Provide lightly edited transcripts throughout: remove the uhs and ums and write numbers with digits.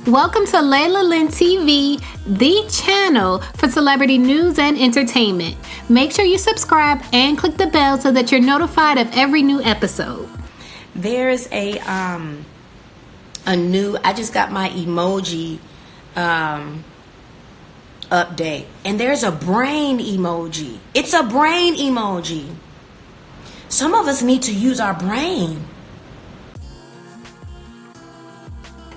Welcome to Layla Lynn TV, the channel for celebrity news and entertainment. Make sure you subscribe and click the bell so that you're notified of every new episode. There's a new, I just got my emoji update, and there's a brain emoji. It's a brain emoji. Some of us need to use our brain.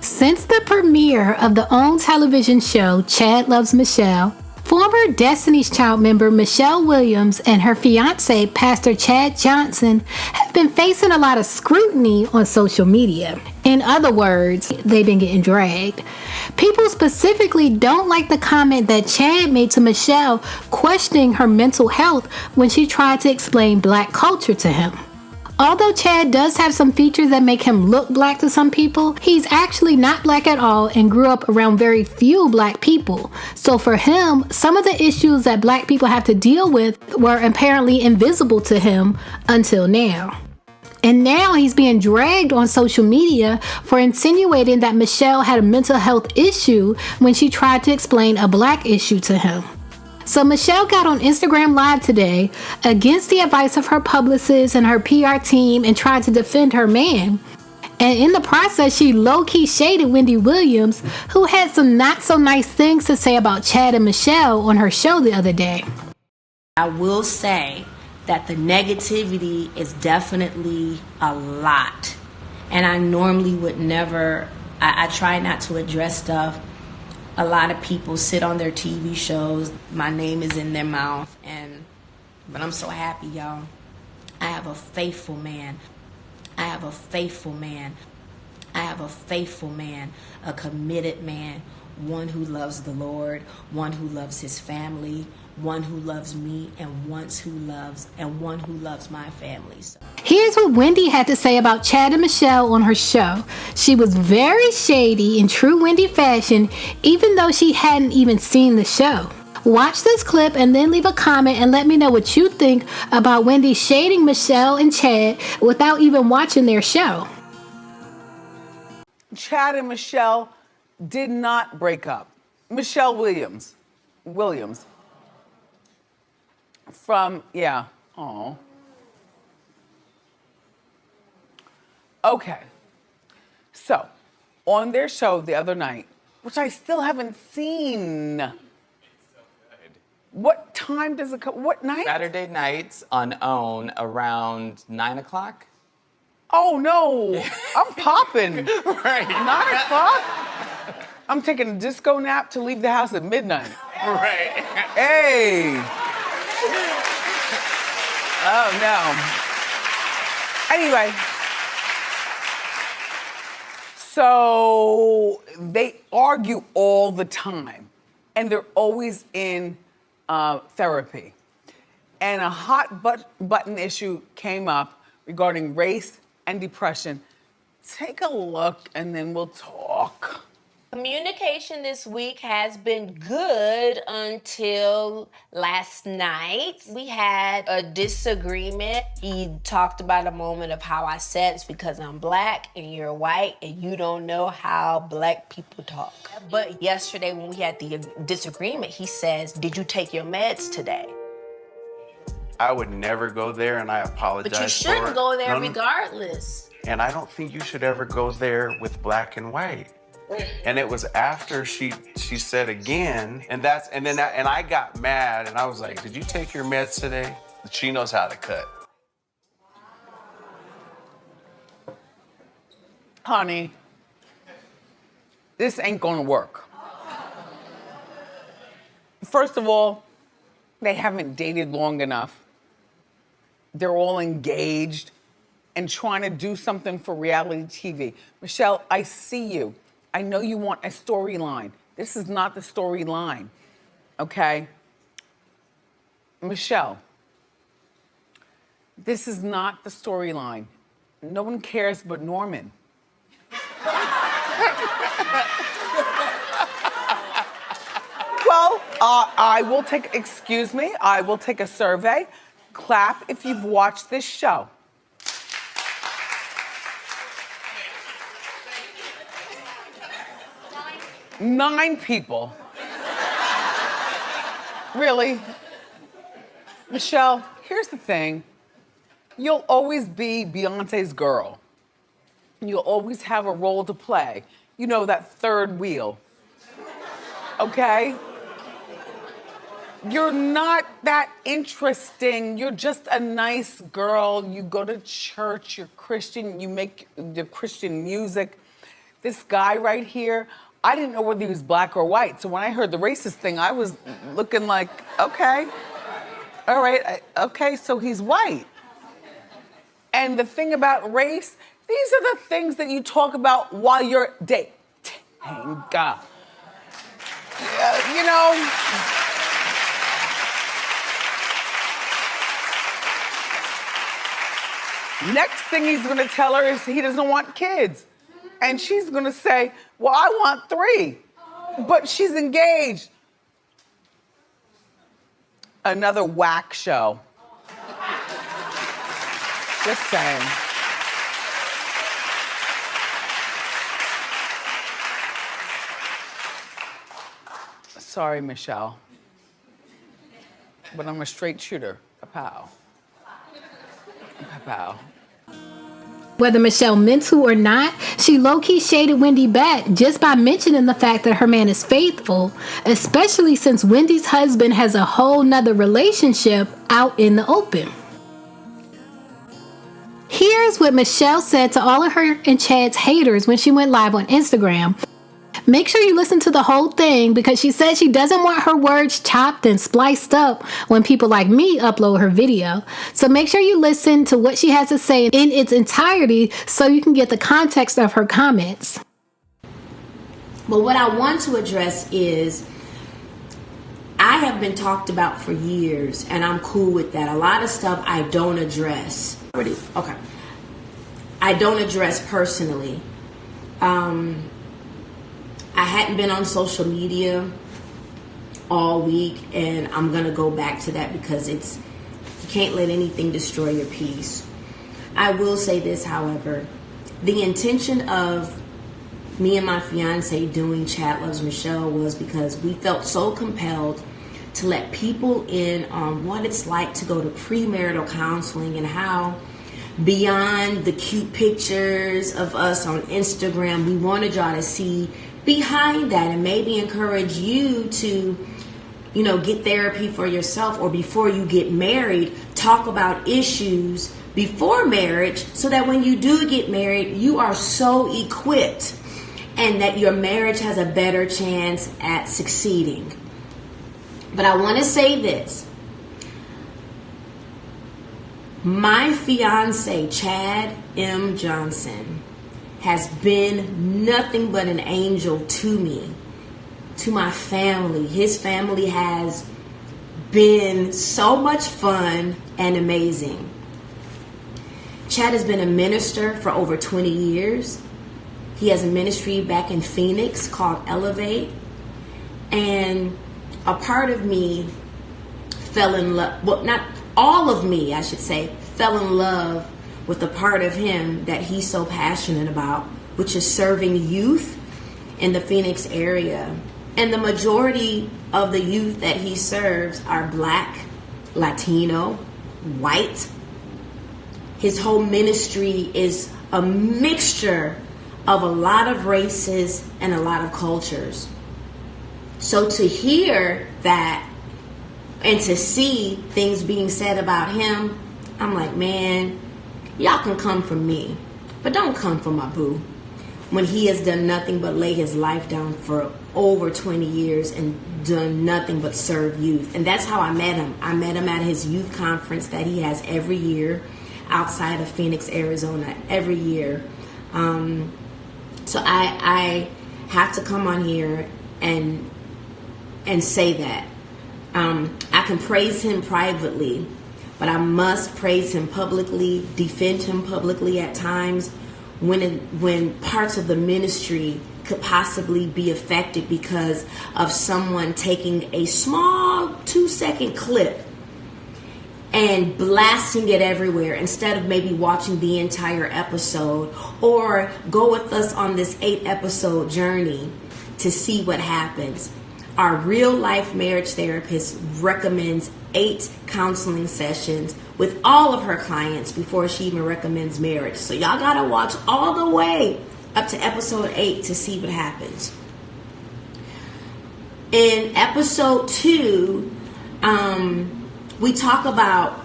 Since the premiere of the OWN television show Chad Loves Michelle, former Destiny's Child member Michelle Williams and her fiancé, Pastor Chad Johnson, have been facing a lot of scrutiny on social media. In other words, they've been getting dragged. People specifically don't like the comment that Chad made to Michelle questioning her mental health when she tried to explain Black culture to him. Although Chad does have some features that make him look Black to some people, he's actually not Black at all and grew up around very few Black people. So for him, some of the issues that Black people have to deal with were apparently invisible to him until now. And now he's being dragged on social media for insinuating that Michelle had a mental health issue when she tried to explain a Black issue to him. So Michelle got on Instagram Live today against the advice of her publicist and her PR team and tried to defend her man. And in the process, she low-key shaded Wendy Williams, who had some not so nice things to say about Chad and Michelle on her show the other day. I will say that the negativity is definitely a lot. And I normally would never, I try not to address stuff. A lot of people sit on their TV shows. My name is in their mouth. But I'm so happy, y'all. I have a faithful man. I have a faithful man. I have a faithful man, a committed man, one who loves the Lord, one who loves his family, one who loves me, and one who loves my family. So. Here's what Wendy had to say about Chad and Michelle on her show. She was very shady in true Wendy fashion, even though she hadn't even seen the show. Watch this clip and then leave a comment and let me know what you think about Wendy shading Michelle and Chad without even watching their show. Chad and Michelle did not break up. Michelle Williams. Okay. So, on their show the other night, which I still haven't seen. It's so good. What time does it come? What night? Saturday nights on OWN around 9 o'clock. Oh no, I'm popping. Right. 9 o'clock? I'm taking a disco nap to leave the house at midnight. Right. Hey. Oh no. Anyway. So they argue all the time, and they're always in therapy. And a hot button issue came up regarding race and depression. Take a look, and then we'll talk. Communication this week has been good until last night. We had a disagreement. He talked about a moment of how I said it's because I'm Black and you're white and you don't know how Black people talk. But yesterday when we had the disagreement, he says, "Did you take your meds today?" I would never go there, and I apologize But you for shouldn't it. go there No, no. regardless. And I don't think you should ever go there with Black and white. And it was after she said again, and I got mad, and I was like, "Did you take your meds today?" She knows how to cut. Honey, this ain't gonna work. First of all, they haven't dated long enough. They're all engaged and trying to do something for reality TV. Michelle, I see you. I know you want a storyline. This is not the storyline, okay? Michelle, this is not the storyline. No one cares but Norman. Well, I will take a survey. Clap if you've watched this show. 9 people. Really? Michelle, here's the thing. You'll always be Beyonce's girl. You'll always have a role to play. You know, that third wheel. Okay? You're not that interesting. You're just a nice girl. You go to church, you're Christian, you make the Christian music. This guy right here, I didn't know whether he was black or white. So when I heard the racist thing, I was looking like, okay, all right, okay, so he's white. And the thing about race, these are the things that you talk about while you're dating. God. You know, next thing he's gonna tell her is he doesn't want kids. And she's gonna say, well, I want 3. But she's engaged. Another whack show. Just saying. Sorry, Michelle. But I'm a straight shooter. Pow. Pow. Whether Michelle meant to or not, she low-key shaded Wendy back just by mentioning the fact that her man is faithful, especially since Wendy's husband has a whole nother relationship out in the open. Here's what Michelle said to all of her and Chad's haters when she went live on Instagram. Make sure you listen to the whole thing because she said she doesn't want her words chopped and spliced up when people like me upload her video. So make sure you listen to what she has to say in its entirety so you can get the context of her comments. But what I want to address is I have been talked about for years, and I'm cool with that. A lot of stuff I don't address. Okay. I don't address personally. I hadn't been on social media all week, and I'm going to go back to that because you can't let anything destroy your peace. I will say this, however. The intention of me and my fiance doing Chat Loves Michelle was because we felt so compelled to let people in on what it's like to go to premarital counseling and how beyond the cute pictures of us on Instagram, we wanted y'all to see behind that and maybe encourage you to, get therapy for yourself, or before you get married, talk about issues before marriage so that when you do get married, you are so equipped and that your marriage has a better chance at succeeding. But I want to say this. My fiance, Chad M. Johnson, has been nothing but an angel to me, to my family. His family has been so much fun and amazing. Chad has been a minister for over 20 years. He has a ministry back in Phoenix called Elevate. And a part of me fell in love, well, not all of me, I should say, fell in love with the part of him that he's so passionate about, which is serving youth in the Phoenix area. And the majority of the youth that he serves are Black, Latino, white. His whole ministry is a mixture of a lot of races and a lot of cultures. So to hear that and to see things being said about him, I'm like, man, y'all can come for me, but don't come for my boo when he has done nothing but lay his life down for over 20 years and done nothing but serve youth. And that's how I met him. I met him at his youth conference that he has every year outside of Phoenix, Arizona, every year. So I have to come on here and say that. I can praise him privately, but I must praise him publicly, defend him publicly at times when parts of the ministry could possibly be affected because of someone taking a small 2-second clip and blasting it everywhere instead of maybe watching the entire episode, or go with us on this 8-episode journey to see what happens. Our real life marriage therapist recommends 8 counseling sessions with all of her clients before she even recommends marriage. So y'all gotta watch all the way up to episode 8 to see what happens. In episode 2, we talk about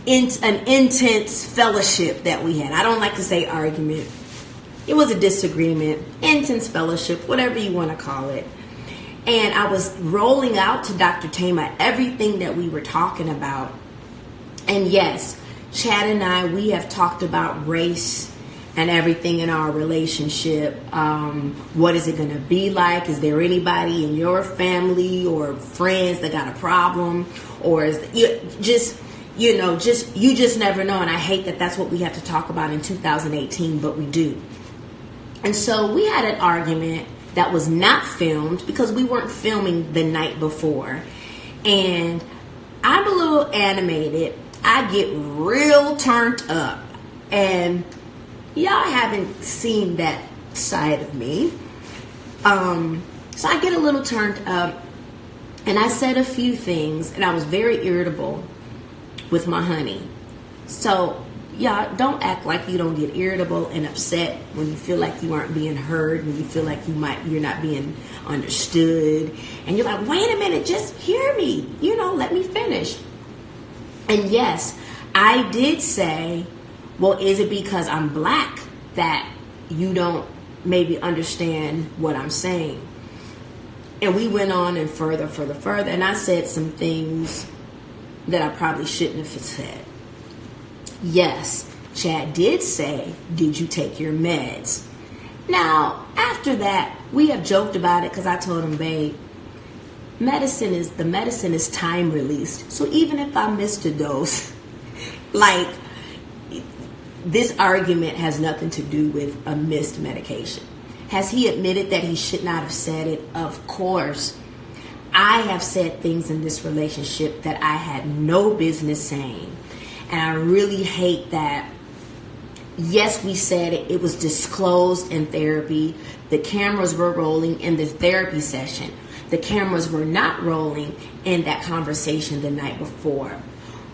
an intense fellowship that we had. I don't like to say argument. It was a disagreement, intense fellowship, whatever you want to call it. And I was rolling out to Dr. Tama everything that we were talking about. And yes, Chad and I, we have talked about race and everything in our relationship. What is it going to be like? Is there anybody in your family or friends that got a problem? Or is you just never know. And I hate that that's what we have to talk about in 2018, but we do. And so we had an argument that was not filmed because we weren't filming the night before. And I'm a little animated. I get real turned up. And y'all haven't seen that side of me. So I get a little turned up. And I said a few things. And I was very irritable with my honey. So y'all don't act like you don't get irritable and upset when you feel like you aren't being heard, when you feel like you're not being understood, and you're like, wait a minute, just hear me, let me finish. And yes, I did say, well, is it because I'm black that you don't maybe understand what I'm saying? And we went on and further, and I said some things that I probably shouldn't have said. Yes, Chad did say, did you take your meds? Now, after that, we have joked about it because I told him, babe, the medicine is time released. So even if I missed a dose, this argument has nothing to do with a missed medication. Has he admitted that he should not have said it? Of course. I have said things in this relationship that I had no business saying. And I really hate that. Yes, we said it. It was disclosed in therapy. The cameras were rolling in the therapy session. The cameras were not rolling in that conversation the night before.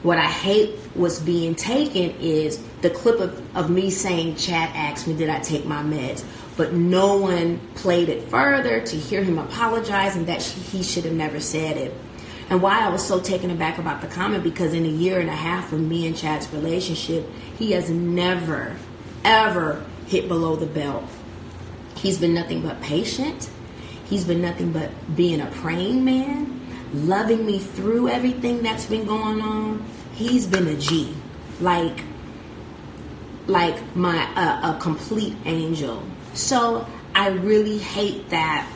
What I hate was being taken is the clip of me saying, Chad asked me, did I take my meds? But no one played it further to hear him apologize and that he should have never said it. And why I was so taken aback about the comment, because in a year and a half of me and Chad's relationship, he has never, ever hit below the belt. He's been nothing but patient. He's been nothing but being a praying man, loving me through everything that's been going on. He's been a G, like a complete angel. So I really hate that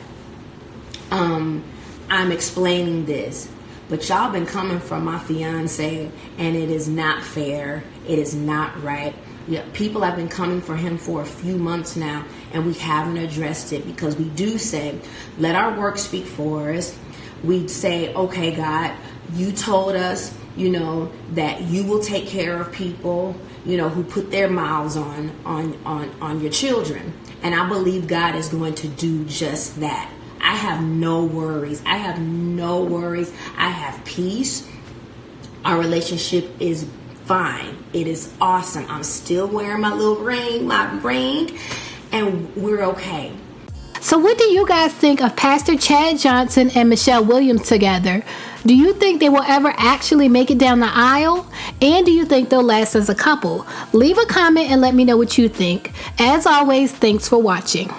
I'm explaining this. But y'all been coming from my fiance, and it is not fair. It is not right. Yeah, people have been coming for him for a few months now, and we haven't addressed it because we do say, let our work speak for us. We say, okay, God, you told us, that you will take care of people, who put their mouths on your children. And I believe God is going to do just that. I have no worries. I have peace. Our relationship is fine. It is awesome. I'm still wearing my little ring, and we're okay. So what do you guys think of Pastor Chad Johnson and Michelle Williams together? Do you think they will ever actually make it down the aisle? And do you think they'll last as a couple? Leave a comment and let me know what you think. As always, thanks for watching.